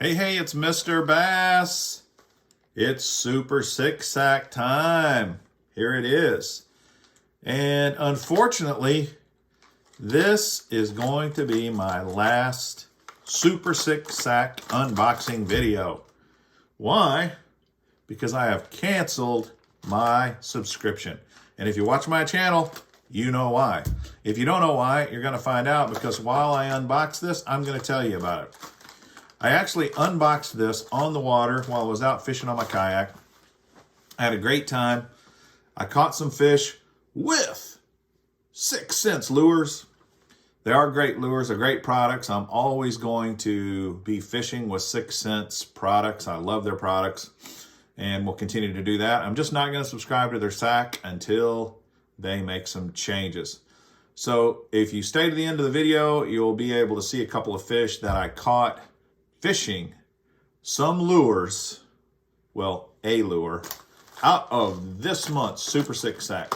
Hey, it's Mr. Bass. It's Super Six Sack time. Here it is. And unfortunately, this is going to be my last Super Six Sack unboxing video. Why? Because I have canceled my subscription. And if you watch my channel, you know why. If you don't know why, you're going to find out, because while I unbox this, I'm going to tell you about it. I actually unboxed this on the water while I was out fishing on my kayak. I had a great time. I caught some fish with 6 cents lures. They are great lures, they're great products. I'm always going to be fishing with 6 cents products. I love their products and will continue to do that. I'm just not going to subscribe to their sack until they make some changes. So if you stay to the end of the video, you'll be able to see a couple of fish that I caught fishing some lures, well, a lure, out of this month's Super Six Sack.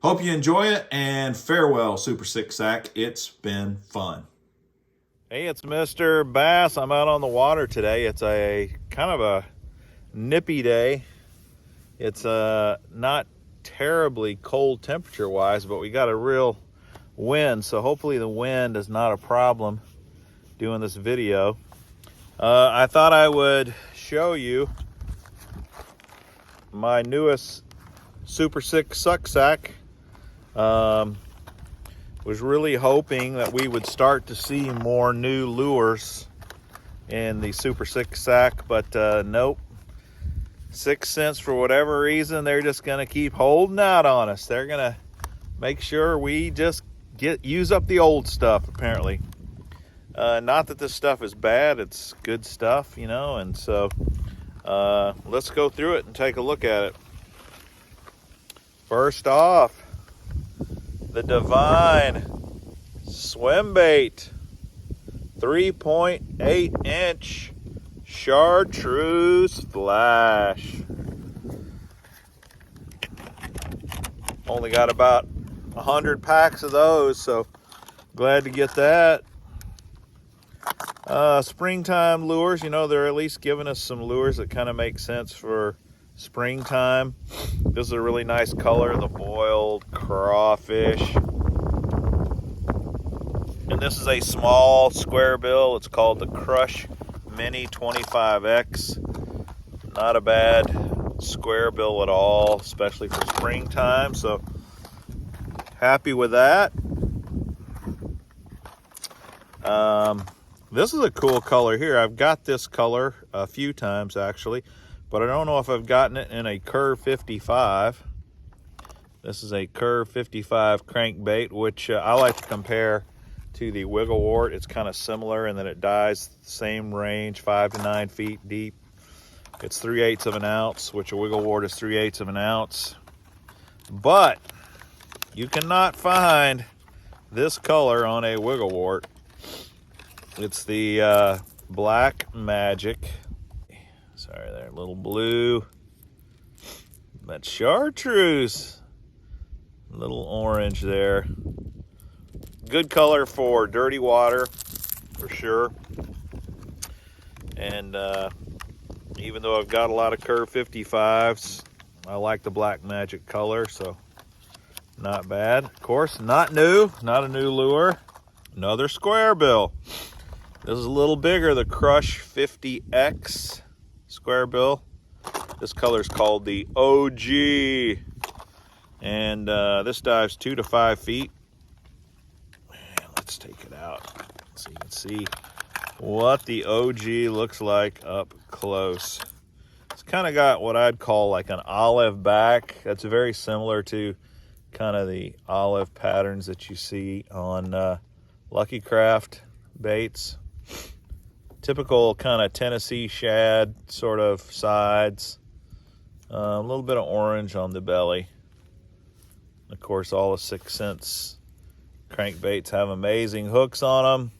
Hope you enjoy it, and farewell, Super Six Sack. It's been fun. Hey, it's Mr. Bass. I'm out on the water today. It's a kind of a nippy day. It's not terribly cold temperature-wise, but we got a real wind, so hopefully the wind is not a problem doing this video. I thought I would show you my newest Super Six Suck Sack. Was really hoping that we would start to see more new lures in the Super Six Sack, but nope. 6 cents, for whatever reason, they're just gonna keep holding out on us. They're gonna make sure we just use up the old stuff, apparently. Not that this stuff is bad, it's good stuff, you know, and so let's go through it and take a look at it. First off, the Divine Swim Bait 3.8 inch chartreuse flash. Only got about 100 packs of those, so glad to get that. Springtime lures, you know, they're at least giving us some lures that kind of make sense for springtime. This is a really nice color, the boiled crawfish. And this is a small square bill. It's called the Crush Mini 25X. Not a bad square bill at all, especially for springtime. So happy with that. This is a cool color here. I've got this color a few times actually, but I don't know if I've gotten it in a Curve 55. This is a Curve 55 crankbait, which I like to compare to the Wiggle Wart. It's kind of similar in that it dies the same range, 5 to 9 feet deep. It's 3/8 of an ounce, which a Wiggle Wart is 3/8 of an ounce. But you cannot find this color on a Wiggle Wart. It's the Black Magic. Sorry there, little blue. That chartreuse. Little orange there. Good color for dirty water, for sure. And even though I've got a lot of Curve 55s, I like the Black Magic color, so not bad. Of course, not new, not a new lure. Another square bill. This is a little bigger, the Crush 50X square bill. This color is called the OG. And this dives 2 to 5 feet. And let's take it out so you can see what the OG looks like up close. It's kind of got what I'd call like an olive back. That's very similar to kind of the olive patterns that you see on Lucky Craft baits. Typical kind of Tennessee shad sort of sides. A little bit of orange on the belly. Of course, all the 6 cents crankbaits have amazing hooks on them.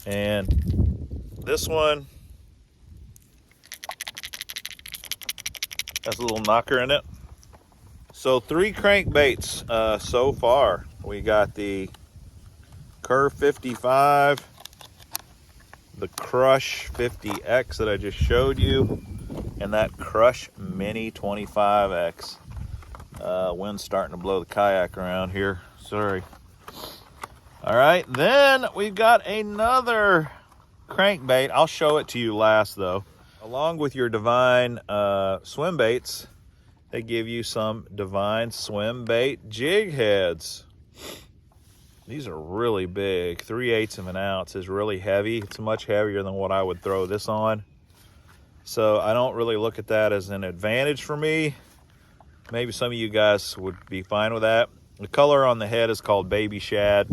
And this one has a little knocker in it. So 3 crankbaits so far. We got the Curve 55, the Crush 50X that I just showed you, and that Crush Mini 25X. Wind's starting to blow the kayak around here. Sorry. All right, then we've got another crankbait. I'll show it to you last, though. Along with your Divine swim baits, they give you some Divine swim bait jig heads. These are really big. 3/8 of an ounce is really heavy. It's much heavier than what I would throw this on. So I don't really look at that as an advantage for me. Maybe some of you guys would be fine with that. The color on the head is called Baby Shad.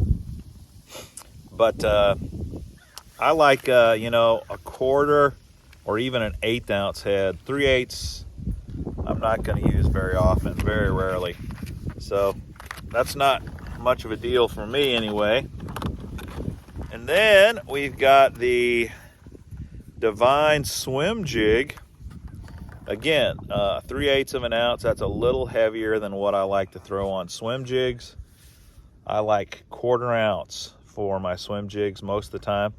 But I like, you know, a 1/4 or even an 1/8 ounce head. 3/8 I'm not going to use very often, very rarely. So that's not much of a deal for me anyway. And then we've got the Divine Swim Jig. Again, 3/8 of an ounce. That's a little heavier than what I like to throw on swim jigs. I like 1/4 ounce for my swim jigs most of the time.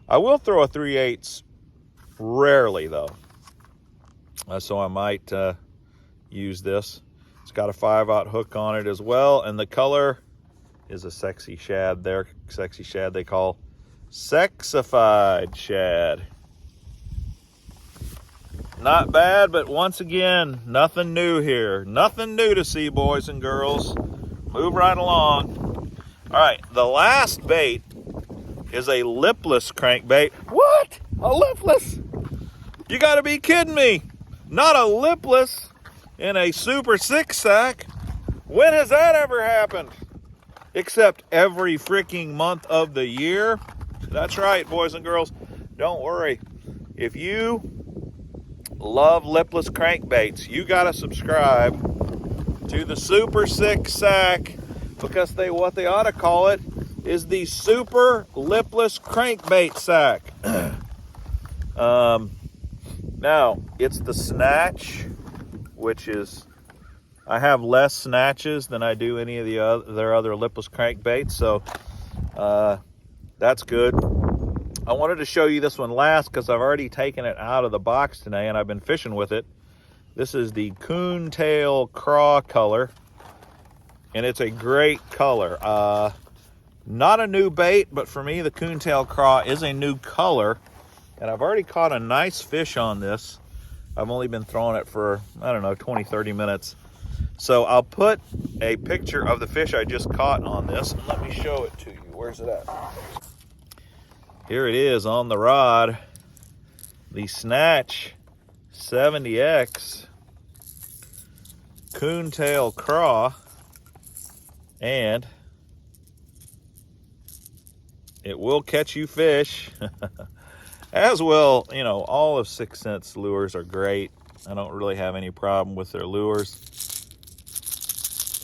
I will throw a 3/8 rarely though. So I might use this. It's got a 5/0 hook on it as well, and the color is a sexy shad there. Sexy shad they call sexified shad. Not bad, but once again, nothing new here. Nothing new to see, boys and girls. Move right along. All right, the last bait is a lipless crankbait. What? A lipless? You gotta be kidding me. Not a lipless in a Super 6-sack. When has that ever happened? Except every freaking month of the year. That's right, boys and girls. Don't worry. If you love lipless crankbaits, you gotta subscribe to the Super 6-sack, because what they ought to call it is the Super Lipless Crankbait Sack. Now, it's the Snatch, which is, I have less snatches than I do any of their other lipless crankbaits, so that's good. I wanted to show you this one last because I've already taken it out of the box today and I've been fishing with it. This is the Coontail Craw color, and it's a great color. Not a new bait, but for me, the Coontail Craw is a new color, and I've already caught a nice fish on this. I've only been throwing it for, I don't know, 20, 30 minutes. So I'll put a picture of the fish I just caught on this, and let me show it to you. Where's it at? Here it is on the rod, the Snatch 70X Coontail Craw, and it will catch you fish. As well, you know, all of 6 Sense lures are great. I don't really have any problem with their lures.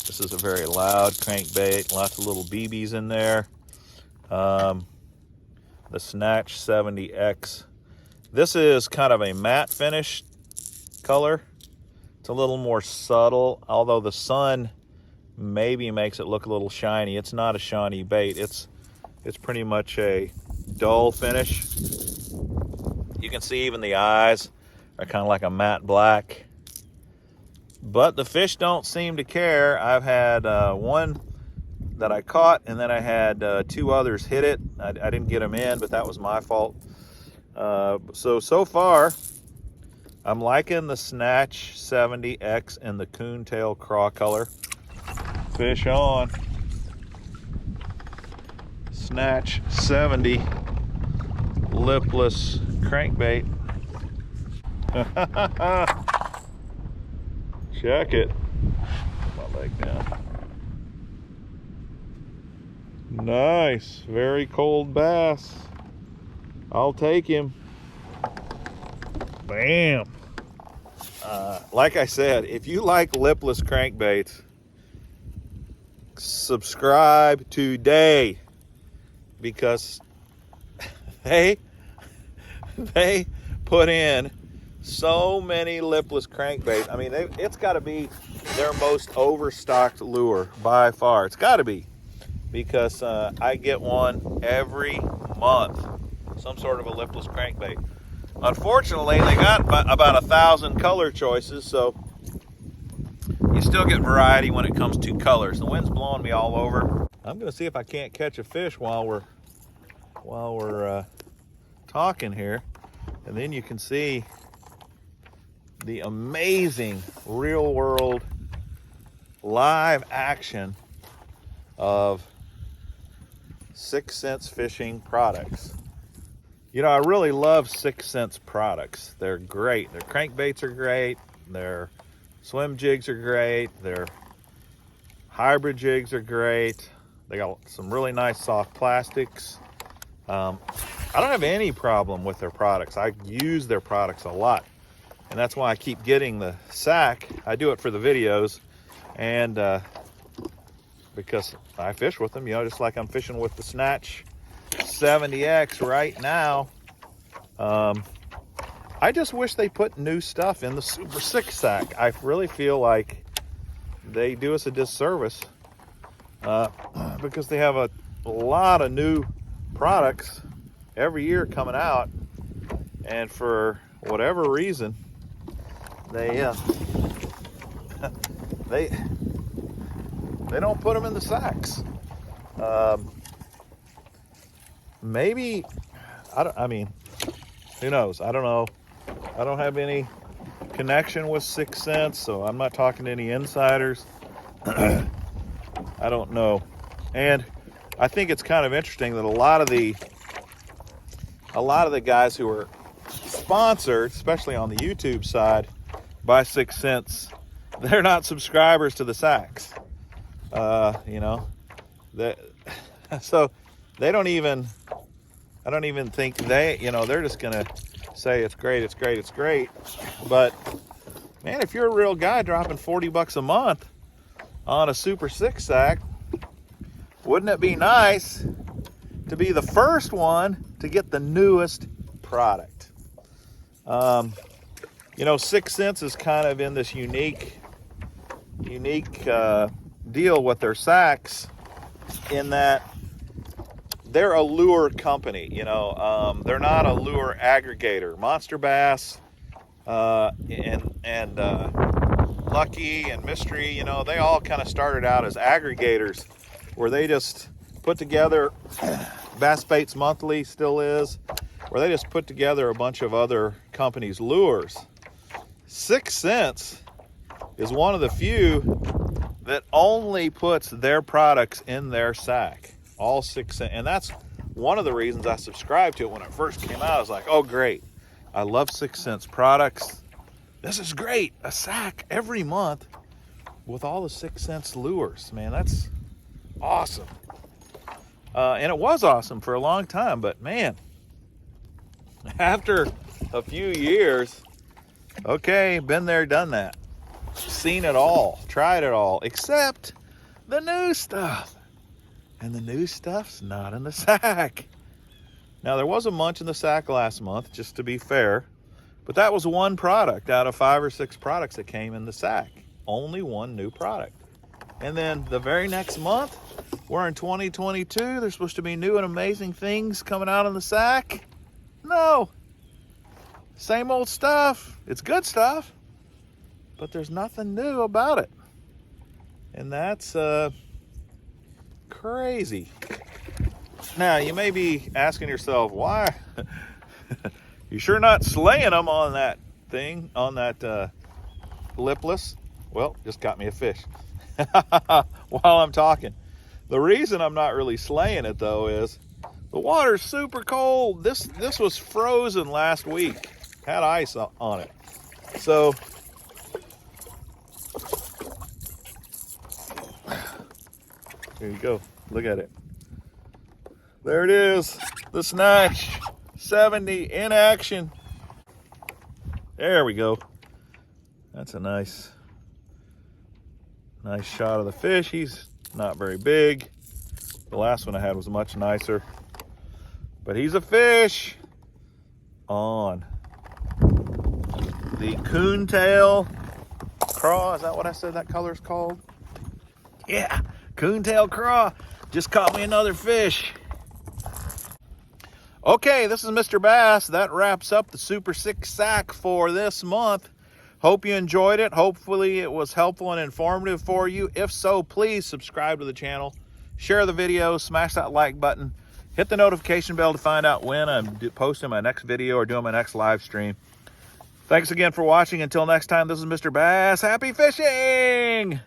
This is a very loud crankbait, lots of little BBs in there. The Snatch 70X. This is kind of a matte finish color. It's a little more subtle, although the sun maybe makes it look a little shiny. It's not a shiny bait. It's pretty much a dull finish. You can see even the eyes are kind of like a matte black. But the fish don't seem to care. I've had one that I caught, and then I had 2 others hit it. I didn't get them in, but that was my fault. So far, I'm liking the Snatch 70X and the Coontail Craw color. Fish on. Snatch 70 lipless crankbait. Check it. My leg down. Nice, very cold bass. I'll take him. Bam. Like I said, if you like lipless crankbaits, subscribe today, because they put in so many lipless crankbaits. I mean, it's got to be their most overstocked lure by far. It's got to be, because I get one every month. some sort of a lipless crankbait. Unfortunately, they got about 1,000 color choices, so you still get variety when it comes to colors. The wind's blowing me all over. I'm gonna see if I can't catch a fish while we're talking here, and then you can see the amazing real world live action of 6 Sense fishing products. You know, I really love 6 Sense products. They're great. Their crankbaits are great. Their swim jigs are great. Their hybrid jigs are great. They got some really nice soft plastics. I don't have any problem with their products. I use their products a lot, and that's why I keep getting the sack. I do it for the videos, and because I fish with them, you know, just like I'm fishing with the Snatch 70X right now. I just wish they put new stuff in the Super 6 sack. I really feel like they do us a disservice because they have a lot of new products every year coming out, and for whatever reason they don't put them in the sacks. Maybe I mean, who knows? I don't know. I don't have any connection with 6 Sense, so I'm not talking to any insiders. I don't know. And I think it's kind of interesting that a lot of the guys who are sponsored, especially on the YouTube side, by 6 Sense, they're not subscribers to the sacks. You know, so they don't even, I don't even think they, you know, they're just gonna say it's great, it's great, it's great. But man, if you're a real guy dropping 40 bucks a month on a Super 6 sack, wouldn't it be nice to be the first one to get the newest product? You know, 6 Sense is kind of in this unique deal with their sacks, in that they're a lure company. You know, they're not a lure aggregator. Monster Bass and Lucky and Mystery, you know, they all kind of started out as aggregators, where they just put together, Bass Baits Monthly still is, where they just put together a bunch of other companies' lures. 6 Sense is one of the few that only puts their products in their sack. All 6 Sense. And that's one of the reasons I subscribed to it when it first came out. I was like, oh great, I love 6 Sense products. This is great. A sack every month with all the 6 Sense lures. Man, that's awesome. And it was awesome for a long time, but man, after a few years, okay, been there, done that. Seen it all, tried it all, except the new stuff. And the new stuff's not in the sack. Now, there was a munch in the sack last month, just to be fair, but that was one product out of 5 or 6 products that came in the sack. Only one new product. And then the very next month, we're in 2022, there's supposed to be new and amazing things coming out in the sack. No. Same old stuff. It's good stuff, but there's nothing new about it. And that's crazy. Now, you may be asking yourself, why? You sure not slaying them on that thing, on that lipless? Well, just got me a fish while I'm talking. The reason I'm not really slaying it, though, is the water's super cold. This was frozen last week. Had ice on it. So here you go. Look at it. There it is. The Snatch 70 in action. There we go. That's a nice shot of the fish. He's not very big. The last one I had was much nicer. But he's a fish on the coontail craw. Is that what I said that color's called? Yeah, coontail craw. Just caught me another fish. Okay, this is Mr. Bass. That wraps up the Super 6 sack for this month. Hope you enjoyed it. Hopefully it was helpful and informative for you. If so, please subscribe to the channel, share the video, smash that like button, hit the notification bell to find out when I'm posting my next video or doing my next live stream. Thanks again for watching. Until next time, this is Mr. Bass. Happy fishing!